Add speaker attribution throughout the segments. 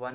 Speaker 1: 1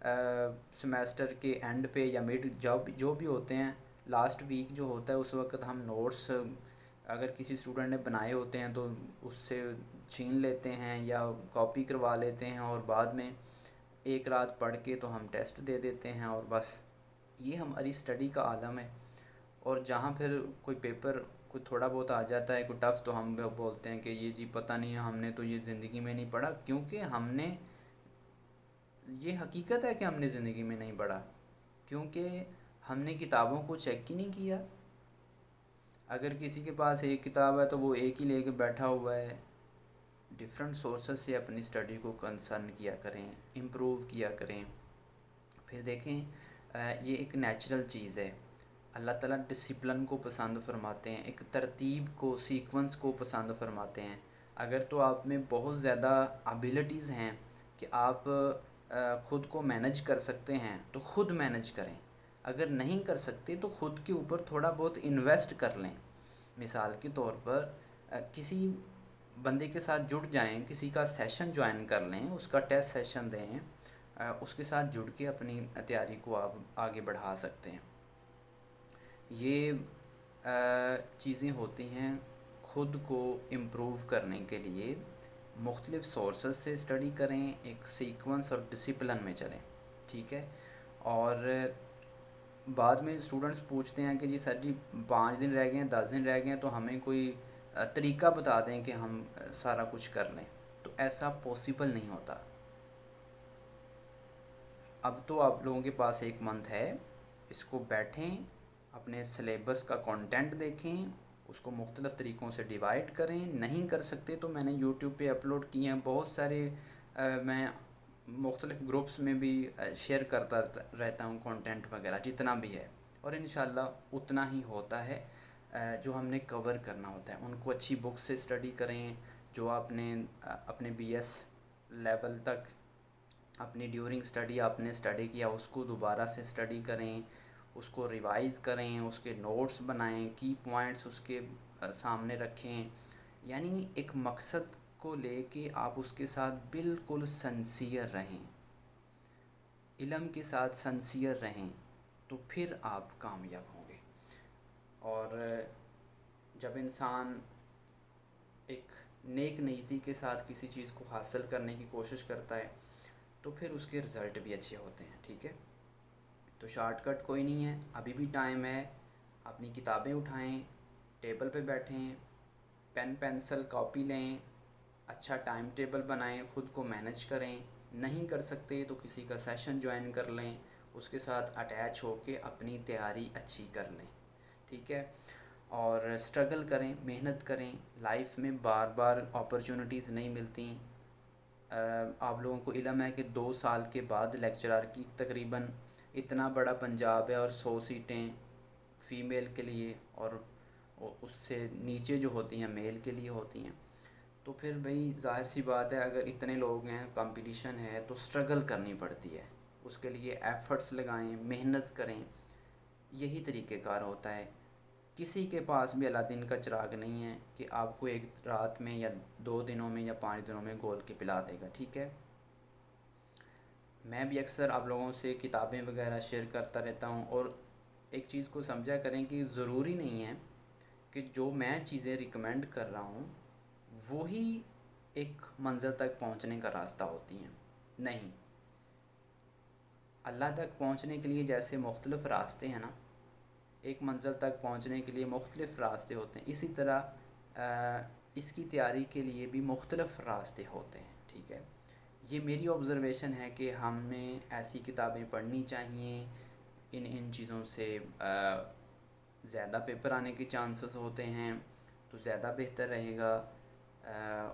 Speaker 1: semester کے and پہ یا مڈ جو بھی ہوتے ہیں، لاسٹ ویک جو ہوتا ہے اس وقت ہم نوٹس اگر کسی اسٹوڈنٹ نے بنائے ہوتے ہیں تو اس سے چھین لیتے ہیں یا کاپی کروا لیتے ہیں، اور بعد میں ایک رات پڑھ کے تو ہم ٹیسٹ دے دیتے ہیں، اور بس یہ ہماری اسٹڈی کا عالم ہے۔ اور جہاں پھر کوئی پیپر کوئی تھوڑا بہت آ جاتا ہے کوئی ٹف، تو ہم بولتے ہیں کہ یہ جی پتہ نہیں ہے، ہم نے تو یہ زندگی میں نہیں پڑھا، کیونکہ ہم نے یہ حقیقت ہے کہ ہم نے زندگی میں نہیں پڑھا، کیونکہ ہم نے کتابوں کو چیک ہی نہیں کیا۔ اگر کسی کے پاس ایک کتاب ہے تو وہ ایک ہی لے کے بیٹھا ہوا ہے۔ ڈیفرنٹ سورسز سے اپنی اسٹڈی کو کنسرن کیا کریں، امپروو کیا کریں۔ پھر دیکھیں یہ ایک نیچرل چیز ہے، اللہ تعالیٰ ڈسپلن کو پسند فرماتے ہیں، ایک ترتیب کو، سیکونس کو پسند فرماتے ہیں۔ اگر تو آپ میں بہت زیادہ ابیلٹیز ہیں کہ آپ خود کو مینج کر سکتے ہیں تو خود مینج کریں، اگر نہیں کر سکتے تو خود کے اوپر تھوڑا بہت انویسٹ کر لیں۔ مثال کے طور پر کسی بندے کے ساتھ جڑ جائیں، کسی کا سیشن جوائن کر لیں، اس کا ٹیسٹ سیشن دیں، اس کے ساتھ جڑ کے اپنی تیاری کو آپ آگے بڑھا سکتے ہیں۔ یہ چیزیں ہوتی ہیں خود کو امپروو کرنے کے لیے۔ مختلف سورسز سے اسٹڈی کریں، ایک سیکونس اور ڈسپلن میں چلیں، ٹھیک ہے۔ اور بعد میں اسٹوڈنٹس پوچھتے ہیں کہ جی سر جی 5 دن رہ گئے ہیں، 10 دن رہ گئے ہیں، تو ہمیں کوئی طریقہ بتا دیں کہ ہم سارا کچھ کر لیں، تو ایسا پاسبل نہیں ہوتا۔ اب تو آپ لوگوں کے پاس ایک منتھ ہے، اس کو بیٹھیں، اپنے سلیبس کا کنٹینٹ دیکھیں، اس کو مختلف طریقوں سے ڈیوائڈ کریں۔ نہیں کر سکتے تو میں نے یوٹیوب پہ اپلوڈ کیے ہیں بہت سارے، میں مختلف گروپس میں بھی شیئر کرتا رہتا ہوں کنٹینٹ وغیرہ جتنا بھی ہے، اور انشاءاللہ اتنا ہی ہوتا ہے جو ہم نے کور کرنا ہوتا ہے۔ ان کو اچھی بک سے اسٹڈی کریں، جو آپ نے اپنے بی ایس لیول تک اپنی ڈیورنگ اسٹڈی آپ نے اسٹڈی کیا، اس کو دوبارہ سے اسٹڈی کریں، اس کو ریوائز کریں، اس کے نوٹس بنائیں، کی پوائنٹس اس کے سامنے رکھیں، یعنی ایک مقصد کو لے کے آپ اس کے ساتھ بالکل سنسیئر رہیں، علم کے ساتھ سنسیئر رہیں، تو پھر آپ کامیاب ہوں گے۔ اور جب انسان ایک نیک نیتی کے ساتھ کسی چیز کو حاصل کرنے کی کوشش کرتا ہے تو پھر اس کے رزلٹ بھی اچھے ہوتے ہیں، ٹھیک ہے۔ تو شارٹ کٹ کوئی نہیں ہے، ابھی بھی ٹائم ہے، اپنی کتابیں اٹھائیں، ٹیبل پہ بیٹھیں، پین پینسل کاپی لیں، اچھا ٹائم ٹیبل بنائیں، خود کو مینج کریں۔ نہیں کر سکتے تو کسی کا سیشن جوائن کر لیں، اس کے ساتھ اٹیچ ہو کے اپنی تیاری اچھی کر لیں، ٹھیک ہے۔ اور اسٹرگل کریں، محنت کریں، لائف میں بار بار اپرچونٹیز نہیں ملتی۔ آپ لوگوں کو علم ہے کہ 2 سال کے بعد لیکچرار کی تقریباً اتنا بڑا پنجاب ہے، اور 100 سیٹیں فیمیل کے لیے اور اس سے نیچے جو ہوتی ہیں میل کے لیے ہوتی ہیں۔ تو پھر بھئی ظاہر سی بات ہے، اگر اتنے لوگ ہیں، کمپٹیشن ہے، تو اسٹرگل کرنی پڑتی ہے، اس کے لیے ایفرٹس لگائیں، محنت کریں، یہی طریقہ کار ہوتا ہے۔ کسی کے پاس بھی اللہ دین کا چراغ نہیں ہے کہ آپ کو ایک رات میں یا 2 دنوں میں یا 5 دنوں میں گول کے پلا دے گا، ٹھیک ہے۔ میں بھی اکثر آپ لوگوں سے کتابیں وغیرہ شیئر کرتا رہتا ہوں، اور ایک چیز کو سمجھا کریں کہ ضروری نہیں ہے کہ جو میں چیزیں ریکمینڈ کر رہا ہوں وہی ایک منزل تک پہنچنے کا راستہ ہوتی ہیں، نہیں۔ اللہ تک پہنچنے کے لیے جیسے مختلف راستے ہیں نا، ایک منزل تک پہنچنے کے لیے مختلف راستے ہوتے ہیں، اسی طرح اس کی تیاری کے لیے بھی مختلف راستے ہوتے ہیں، ٹھیک ہے۔ یہ میری آبزرویشن ہے کہ ہمیں ایسی کتابیں پڑھنی چاہیے، ان چیزوں سے زیادہ پیپر آنے کے چانسز ہوتے ہیں تو زیادہ بہتر رہے گا۔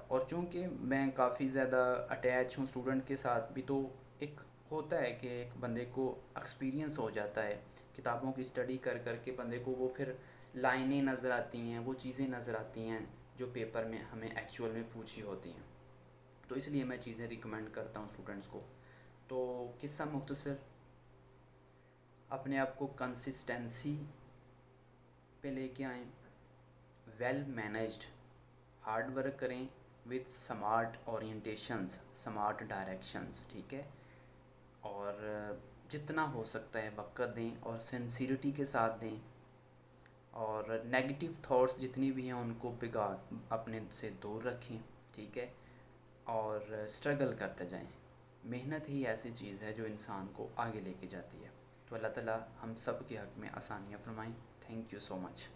Speaker 1: اور چونکہ میں کافی زیادہ اٹیچ ہوں اسٹوڈنٹ کے ساتھ بھی، تو ایک ہوتا ہے کہ ایک بندے کو ایکسپیرینس ہو جاتا ہے کتابوں کی اسٹڈی کر کر کے، بندے کو وہ پھر لائنیں نظر آتی ہیں، وہ چیزیں نظر آتی ہیں جو پیپر میں ہمیں ایکچول میں پوچھی ہوتی ہیں، تو اس لیے میں چیزیں ریکمینڈ کرتا ہوں اسٹوڈنٹس کو۔ تو قصہ مختصر، اپنے آپ کو کنسسٹنسی پہ لے کے آئیں، ویل مینیجڈ، ہارڈ ورک کریں with smart orientations, smart directions, ٹھیک ہے۔ اور جتنا ہو سکتا ہے وقت دیں اور سنسیریٹی کے ساتھ دیں، اور نیگیٹو تھاٹس جتنی بھی ہیں ان کو بگاڑ اپنے سے دور رکھیں، ٹھیک ہے، اور اسٹرگل کرتے جائیں۔ محنت ہی ایسی چیز ہے جو انسان کو آگے لے کے جاتی ہے۔ تو اللہ تعالیٰ ہم سب کے حق میں آسانیاں فرمائیں۔ Thank you so much.